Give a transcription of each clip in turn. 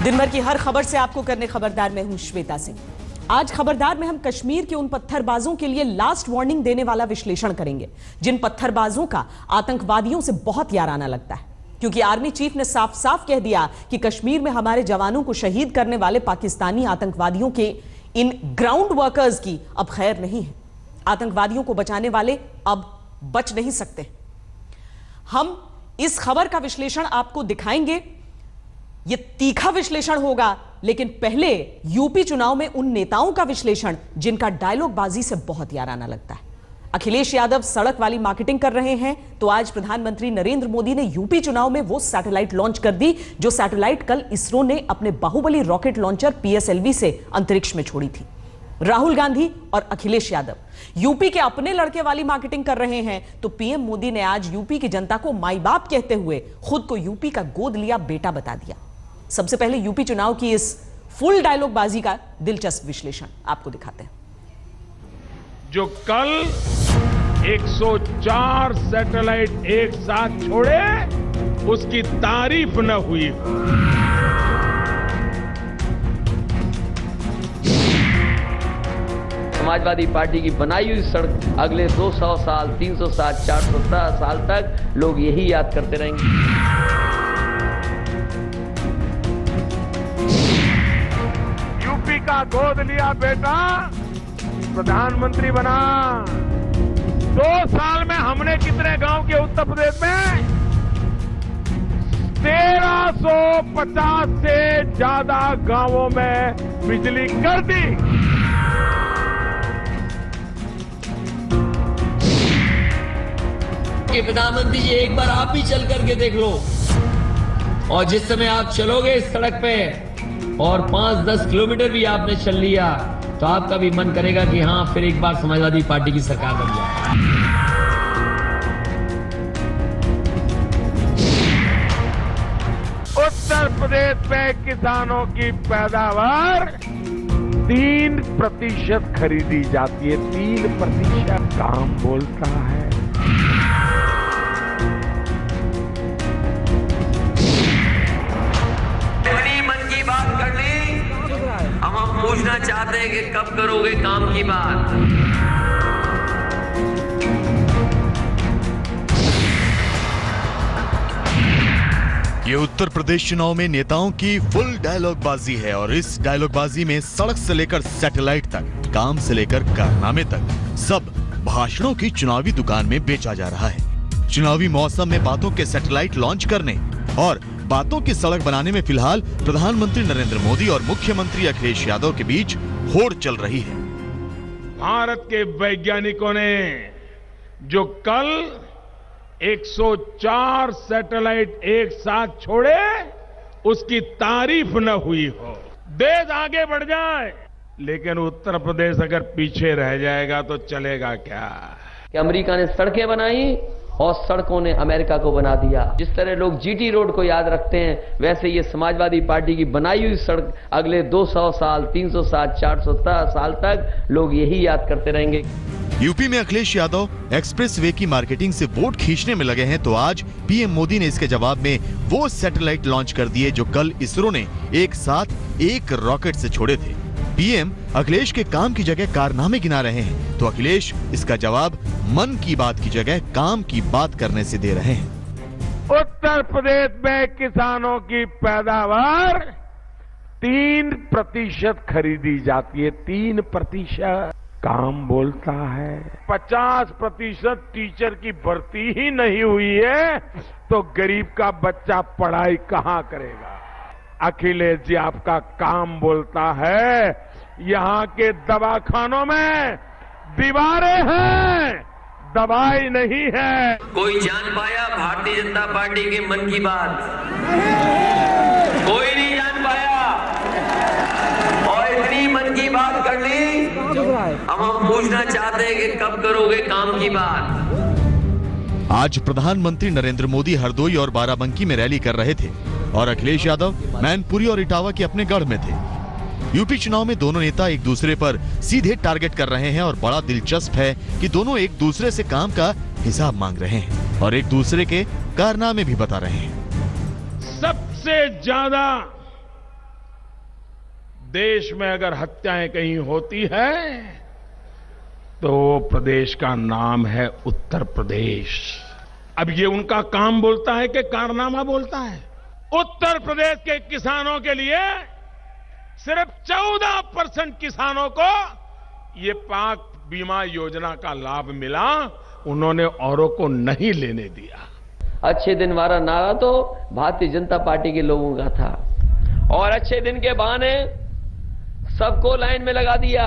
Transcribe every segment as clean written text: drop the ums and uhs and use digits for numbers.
दिन भर की हर खबर से आपको करने खबरदार में हूं श्वेता सिंह। आज खबरदार में हम कश्मीर के उन पत्थरबाजों के लिए लास्ट वार्निंग देने वाला विश्लेषण करेंगे जिन पत्थरबाजों का आतंकवादियों से बहुत याराना लगता है, क्योंकि आर्मी चीफ ने साफ साफ कह दिया कि कश्मीर में हमारे जवानों को शहीद करने वाले पाकिस्तानी आतंकवादियों के इन ग्राउंड वर्कर्स की अब खैर नहीं है। आतंकवादियों को बचाने वाले अब बच नहीं सकते। हम इस खबर का विश्लेषण आपको दिखाएंगे। यह तीखा विश्लेषण होगा, लेकिन पहले यूपी चुनाव में उन नेताओं का विश्लेषण जिनका डायलॉग बाजी से बहुत याराना लगता है। अखिलेश यादव सड़क वाली मार्केटिंग कर रहे हैं, तो आज प्रधानमंत्री नरेंद्र मोदी ने यूपी चुनाव में वो सैटेलाइट लॉन्च कर दी जो सैटेलाइट कल इसरो ने अपने बाहुबली रॉकेट लॉन्चर PSLV से अंतरिक्ष में छोड़ी थी। राहुल गांधी और अखिलेश यादव यूपी के अपने लड़के वाली मार्केटिंग कर रहे हैं, तो पीएम मोदी ने आज यूपी की जनता को माई बाप कहते हुए खुद को यूपी का गोद लिया बेटा बता दिया। सबसे पहले यूपी चुनाव की इस फुल डायलॉग बाजी का दिलचस्प विश्लेषण आपको दिखाते हैं। जो कल 104 सैटेलाइट एक साथ छोड़े, उसकी तारीफ न हुई। समाजवादी पार्टी की बनाई हुई सड़क अगले 200 साल, 300 साल, 400 साल तक लोग यही याद करते रहेंगे। यूपी का गोद लिया बेटा, प्रधानमंत्री बना। 2 साल में हमने कितने गांव के उत्तर प्रदेश में 1350 से ज्यादा गांवों में बिजली कर दी। कि प्रधानमंत्री जी एक बार आप भी चल करके देख लो, और जिस समय आप चलोगे इस सड़क पे और 5-10 किलोमीटर भी आपने चल लिया, तो आपका भी मन करेगा कि हाँ फिर एक बार समाजवादी पार्टी की सरकार बन जाए। उत्तर प्रदेश में किसानों की पैदावार 3% खरीदी जाती है। 3% काम बोलता है। मन की बात कर ली, अब हम पूछना चाहते हैं कि कब करोगे काम की बात। ये उत्तर प्रदेश चुनाव में नेताओं की फुल डायलॉग बाजी है, और इस डायलॉग बाजी में सड़क से लेकर सैटेलाइट तक, काम से लेकर कारनामे तक, सब भाषणों की चुनावी दुकान में बेचा जा रहा है। चुनावी मौसम में बातों के सैटेलाइट लॉन्च करने और बातों की सड़क बनाने में फिलहाल प्रधानमंत्री नरेंद्र मोदी और मुख्यमंत्री अखिलेश यादव के बीच होड़ चल रही है। भारत के वैज्ञानिकों ने जो कल 104 सैटेलाइट एक साथ छोड़े, उसकी तारीफ न हुई हो। देश आगे बढ़ जाए, लेकिन उत्तर प्रदेश अगर पीछे रह जाएगा तो चलेगा क्या? कि अमेरिका ने सड़कें बनाई और सड़कों ने अमेरिका को बना दिया। जिस तरह लोग GT रोड को याद रखते हैं, वैसे ये समाजवादी पार्टी की बनाई हुई सड़क अगले 200 साल, 300 साल, 400 साल तक लोग यही याद करते रहेंगे। यूपी में अखिलेश यादव एक्सप्रेस वे की मार्केटिंग से वोट खींचने में लगे हैं, तो आज पीएम मोदी ने इसके जवाब में वो सैटेलाइट लॉन्च कर दिए जो कल इसरो ने एक साथ एक रॉकेट से छोड़े थे। पीएम अखिलेश के काम की जगह कारनामे गिना रहे हैं, तो अखिलेश इसका जवाब मन की बात की जगह काम की बात करने से दे रहे हैं। उत्तर प्रदेश में किसानों की पैदावार 3% खरीदी जाती है। 3% काम बोलता है। 50% टीचर की भर्ती ही नहीं हुई है, तो गरीब का बच्चा पढ़ाई कहां करेगा? अखिलेश जी, आपका काम बोलता है। यहाँ के दवाखानों में दीवारें हैं, दवाई नहीं है। कोई जान पाया भारतीय जनता पार्टी के मन की बात? कोई नहीं जान पाया। और इतनी मन की बात कर ली, अब हम पूछना चाहते हैं कि कब करोगे काम की बात। आज प्रधानमंत्री नरेंद्र मोदी हरदोई और बाराबंकी में रैली कर रहे थे, और अखिलेश यादव मैनपुरी और इटावा के अपने गढ़ में थे। यूपी चुनाव में दोनों नेता एक दूसरे पर सीधे टारगेट कर रहे हैं, और बड़ा दिलचस्प है कि दोनों एक दूसरे से काम का हिसाब मांग रहे हैं और एक दूसरे के कारनामे भी बता रहे हैं। सबसे ज्यादा देश में अगर हत्याएं कहीं होती है तो प्रदेश का नाम है उत्तर प्रदेश। अब ये उनका काम बोलता है कि कारनामा बोलता है? उत्तर प्रदेश के किसानों के लिए सिर्फ 14% किसानों को ये पाक बीमा योजना का लाभ मिला, उन्होंने औरों को नहीं लेने दिया। अच्छे दिन वाला नारा तो भारतीय जनता पार्टी के लोगों का था और अच्छे दिन के बहाने सबको लाइन में लगा दिया,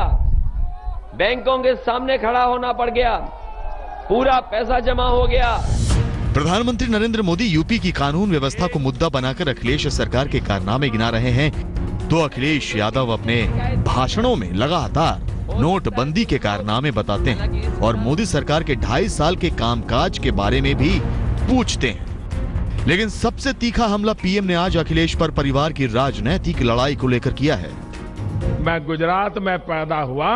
बैंकों के सामने खड़ा होना पड़ गया, पूरा पैसा जमा हो गया। प्रधानमंत्री नरेंद्र मोदी यूपी की कानून व्यवस्था को मुद्दा बनाकर अखिलेश सरकार के कारनामे गिना रहे हैं, तो अखिलेश यादव अपने भाषणों में लगातार नोटबंदी के कारनामे बताते हैं और मोदी सरकार के 2.5 साल के कामकाज के बारे में भी पूछते हैं। लेकिन सबसे तीखा हमला पीएम ने आज अखिलेश पर परिवार की राजनीतिक लड़ाई को लेकर किया है। मैं गुजरात में पैदा हुआ,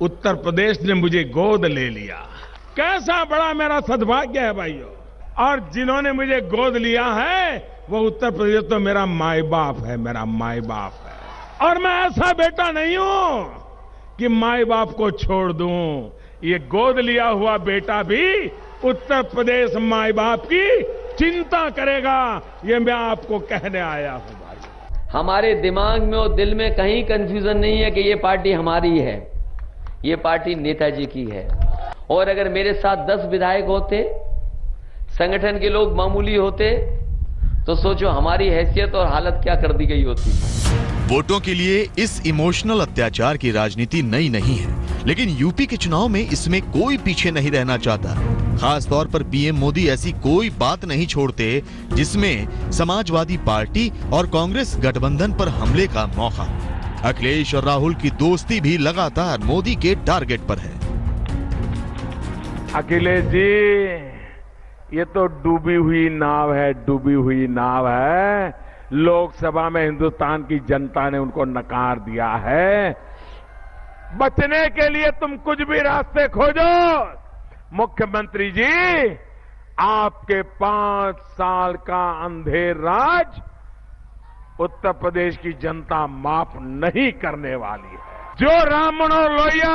उत्तर प्रदेश ने मुझे गोद ले लिया। कैसा बड़ा मेरा सद्भाग्य है भाइयों। और जिन्होंने मुझे गोद लिया है वो उत्तर प्रदेश तो मेरा माई बाप है, मेरा माई बाप है। और मैं ऐसा बेटा नहीं हूं कि माई बाप को छोड़ दूं। ये गोद लिया हुआ बेटा भी उत्तर प्रदेश माई बाप की चिंता करेगा, ये मैं आपको कहने आया हूं भाई। हमारे दिमाग में और दिल में कहीं कंफ्यूजन नहीं है कि ये पार्टी हमारी है, ये पार्टी नेताजी की है। और अगर मेरे साथ 10 विधायक होते, संगठन के लोग मामूली होते, तो सोचो हमारी हैसियत और हालत क्या कर दी गई होती। वोटों के लिए इस इमोशनल अत्याचार की राजनीति नई नहीं है, लेकिन यूपी के चुनाव में इसमें कोई पीछे नहीं रहना चाहता। खास तौर पर पीएम मोदी ऐसी कोई बात नहीं छोड़ते जिसमें समाजवादी पार्टी और कांग्रेस गठबंधन पर हमले का मौका। अखिलेश और राहुल की दोस्ती भी लगातार मोदी के टारगेट पर है। अखिलेश जी, ये तो डूबी हुई नाव है, डूबी हुई नाव है। लोकसभा में हिंदुस्तान की जनता ने उनको नकार दिया है। बचने के लिए तुम कुछ भी रास्ते खोजो। मुख्यमंत्री जी, आपके 5 साल का अंधेर राज उत्तर प्रदेश की जनता माफ नहीं करने वाली है। जो राम मनोहर लोहिया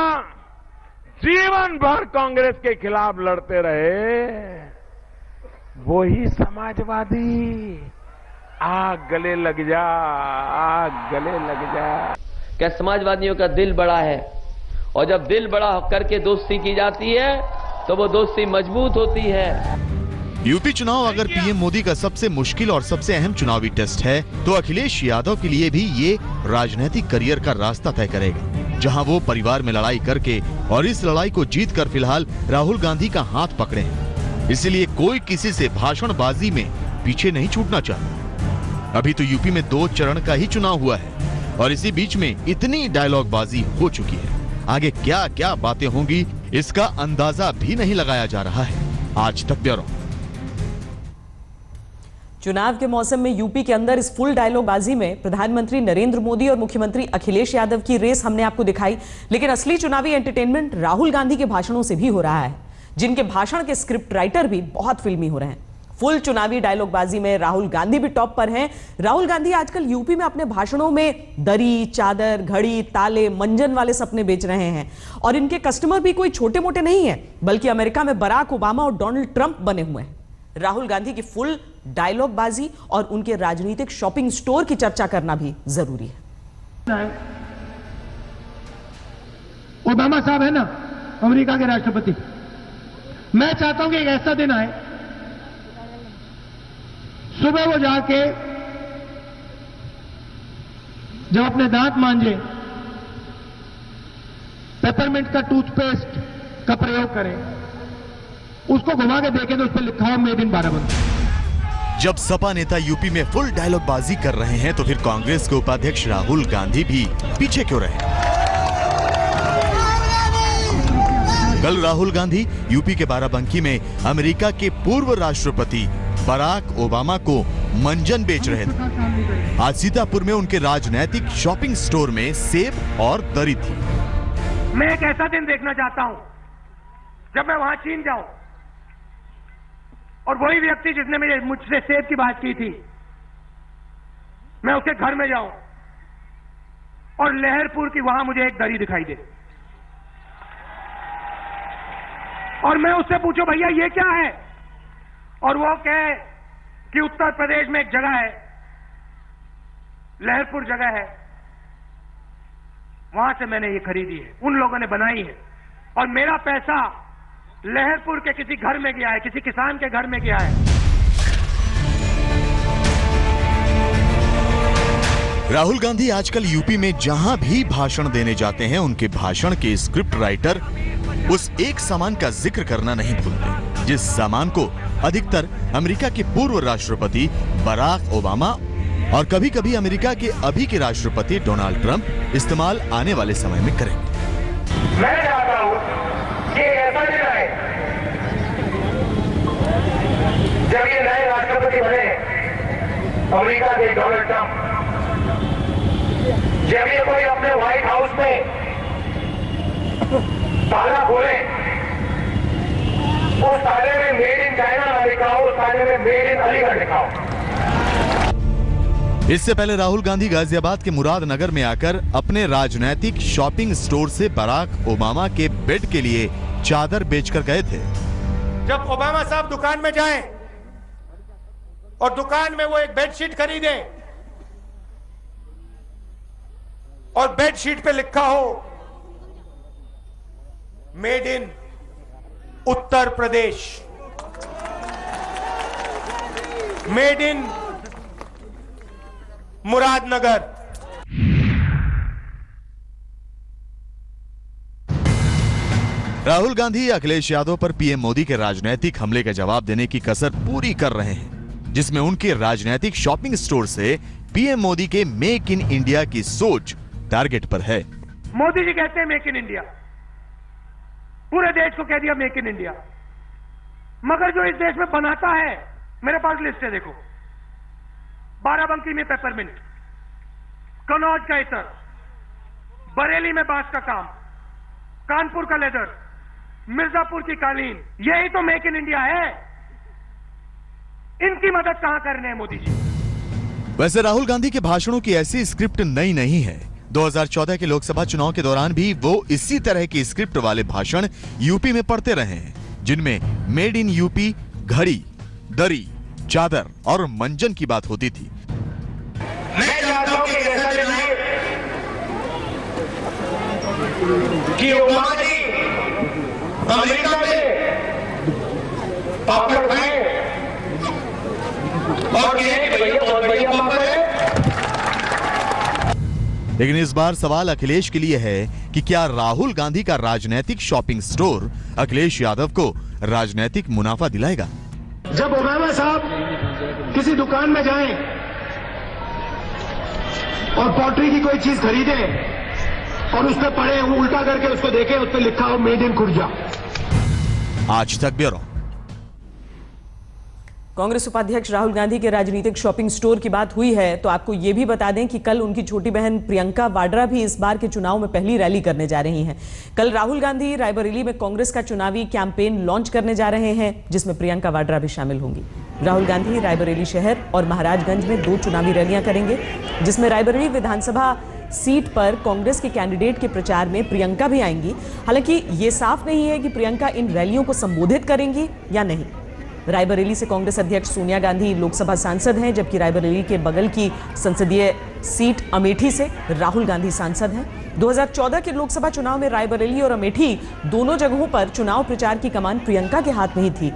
जीवन भर कांग्रेस के खिलाफ लड़ते रहे, वही समाजवादी आग गले लग जा, आग गले लग जा। क्या समाजवादियों का दिल बड़ा है, और जब दिल बड़ा करके दोस्ती की जाती है तो वो दोस्ती मजबूत होती है। यूपी चुनाव अगर पीएम मोदी का सबसे मुश्किल और सबसे अहम चुनावी टेस्ट है, तो अखिलेश यादव के लिए भी ये राजनीतिक करियर का रास्ता तय करेगा, जहां वो परिवार में लड़ाई करके और इस लड़ाई को जीतकर फिलहाल राहुल गांधी का हाथ पकड़े हैं। इसलिए कोई किसी से भाषणबाजी में पीछे नहीं छूटना चाहता। अभी तो यूपी में 2 चरण का ही चुनाव हुआ है और इसी बीच में इतनी डायलॉगबाजी हो चुकी है। आगे क्या क्या बातें होंगी, इसका अंदाजा भी नहीं लगाया जा रहा है। आज तक ब्यूरो। चुनाव के मौसम में यूपी के अंदर इस फुल डायलॉगबाजी में प्रधानमंत्री नरेंद्र मोदी और मुख्यमंत्री अखिलेश यादव की रेस हमने आपको दिखाई, लेकिन असली चुनावी एंटरटेनमेंट राहुल गांधी के भाषणों से भी हो रहा है, जिनके भाषण के स्क्रिप्ट राइटर भी बहुत फिल्मी हो रहे हैं। फुल चुनावी डायलॉगबाजी में राहुल गांधी भी टॉप पर हैं। राहुल गांधी आजकल यूपी में अपने भाषणों में दरी, चादर, घड़ी, ताले, मंजन वाले सपने बेच रहे हैं और इनके कस्टमर भी कोई छोटे मोटे नहीं है, बल्कि अमेरिका में बराक ओबामा और डोनाल्ड ट्रंप बने हुए हैं। राहुल गांधी की फुल डायलॉगबाजी और उनके राजनीतिक शॉपिंग स्टोर की चर्चा करना भी जरूरी है। ओबामा साहब है ना, अमेरिका के राष्ट्रपति, मैं चाहता हूं कि एक ऐसा दिन आए, सुबह वो जाके जब अपने दांत मांजे, पेपरमिंट का टूथपेस्ट का प्रयोग करें, उसको घुमा के देखें तो उस पर लिखा हो मेड इन बाराबंकी। जब सपा नेता यूपी में फुल डायलॉगबाजी कर रहे हैं, तो फिर कांग्रेस के उपाध्यक्ष राहुल गांधी भी पीछे क्यों रहे? कल राहुल गांधी यूपी के बाराबंकी में अमेरिका के पूर्व राष्ट्रपति बराक ओबामा को मंजन बेच रहे थे। आज सीतापुर में उनके राजनैतिक शॉपिंग स्टोर में सेब और दरी थी। मैं एक ऐसा दिन देखना चाहता हूं जब मैं वहां चीन जाऊं और वही व्यक्ति जिसने मुझसे सेब की बात की थी, मैं उसके घर में जाऊं और लहरपुर की वहां मुझे एक दरी दिखाई दे और मैं उससे पूछूं भैया ये क्या है, और वो कहे कि उत्तर प्रदेश में एक जगह है, लहरपुर जगह है, वहां से मैंने ये खरीदी है, उन लोगों ने बनाई है और मेरा पैसा लहरपुर के किसी घर में गया है, किसी किसान के घर में गया है। राहुल गांधी आजकल यूपी में जहां भी भाषण देने जाते हैं, उनके भाषण के स्क्रिप्ट राइटर उस एक सामान का जिक्र करना नहीं भूलते, जिस सामान को अधिकतर अमेरिका के पूर्व राष्ट्रपति बराक ओबामा और कभी कभी अमेरिका के अभी के राष्ट्रपति डोनाल्ड ट्रंप इस्तेमाल आने वाले समय में करेंगे। मैं चाहता हूं कि ऐसा दिन आए जब ये नए राष्ट्रपति बने अमेरिका के डोनाल्ड ट्रंप, जब ये कोई अपने व्हाइट हाउस में ताला खोले, उस ताले में मेड इन चाइना ना लिखा हो, उस ताले में मेड इन अलीगढ़ लिखा हो। इससे पहले राहुल गांधी गाजियाबाद के मुरादनगर में आकर अपने राजनैतिक शॉपिंग स्टोर से बराक ओबामा के बेड के लिए चादर बेचकर गए थे। जब ओबामा साहब दुकान में जाएं और दुकान में वो एक बेडशीट खरीदें और बेडशीट पे लिखा हो made in Uttar Pradesh, made in Muradnagar. Rahul Gandhi Akhilesh Yadav पर पीएम मोदी के राजनीतिक हमले का जवाब देने की कसर पूरी कर रहे हैं, जिसमें उनके राजनीतिक शॉपिंग स्टोर से पीएम मोदी के मेक इन इंडिया की सोच टारगेट पर है। मोदी जी कहते हैं मेक इन इंडिया, पूरे देश को कह दिया मेक इन इंडिया, मगर जो इस देश में बनाता है, मेरे पास लिस्ट है देखो, बाराबंकी में पेपरमिंट, कनौज का इत्र, बरेली में बांस का काम, कानपुर का लेदर, मिर्जापुर की कालीन, यही तो मेक इन इंडिया है। इनकी मदद कहां कर रहे हैं मोदी जी? वैसे राहुल गांधी के भाषणों की ऐसी स्क्रिप्ट नई नहीं है। 2014 के लोकसभा चुनाव के दौरान भी वो इसी तरह की स्क्रिप्ट वाले भाषण यूपी में पढ़ते रहे हैं, जिनमें मेड इन यूपी, घड़ी, दरी, चादर और मंजन की बात होती थी। मैं चाहता हूं कि ऐसा दिन आए कि ओबामा जी अमेरिका में पापड़ खाएं और कहें कि भैया बहुत बढ़िया पापड़ है। लेकिन इस बार सवाल अखिलेश के लिए है कि क्या राहुल गांधी का राजनीतिक शॉपिंग स्टोर अखिलेश यादव को राजनीतिक मुनाफा दिलाएगा? जब ओबामा साहब किसी दुकान में जाएं और पॉटरी की कोई चीज खरीदें और उस पर पढ़े, वो उल्टा करके उसको देखें, उस पर लिखा हो मेड इन खुर्जा। आज तक ब्यूरो। कांग्रेस उपाध्यक्ष राहुल गांधी के राजनीतिक शॉपिंग स्टोर की बात हुई है तो आपको यह भी बता दें कि कल उनकी छोटी बहन प्रियंका वाड्रा भी इस बार के चुनाव में पहली रैली करने जा रही हैं। कल राहुल गांधी रायबरेली में कांग्रेस का चुनावी कैंपेन लॉन्च करने जा रहे हैं, जिसमें प्रियंका वाड्रा भी शामिल होंगी। राहुल गांधी रायबरेली शहर और महाराजगंज में 2 चुनावी रैलियां करेंगे, जिसमें रायबरेली विधानसभा सीट पर कांग्रेस के कैंडिडेट के प्रचार में प्रियंका भी आएंगी। हालांकि ये साफ नहीं है कि प्रियंका इन रैलियों को संबोधित करेंगी या नहीं। रायबरेली से कांग्रेस अध्यक्ष सोनिया गांधी लोकसभा सांसद हैं, जबकि रायबरेली के बगल की संसदीय सीट अमेठी से राहुल गांधी सांसद हैं। 2014 के लोकसभा चुनाव में रायबरेली और अमेठी दोनों जगहों पर चुनाव प्रचार की कमान प्रियंका के हाथ में ही थी।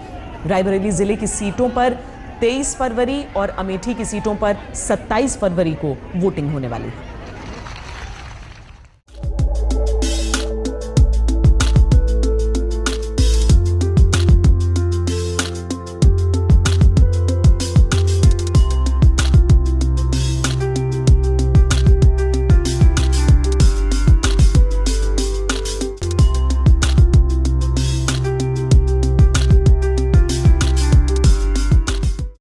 रायबरेली जिले की सीटों पर 23 फरवरी और अमेठी की सीटों पर 27 फरवरी को वोटिंग होने वाली है।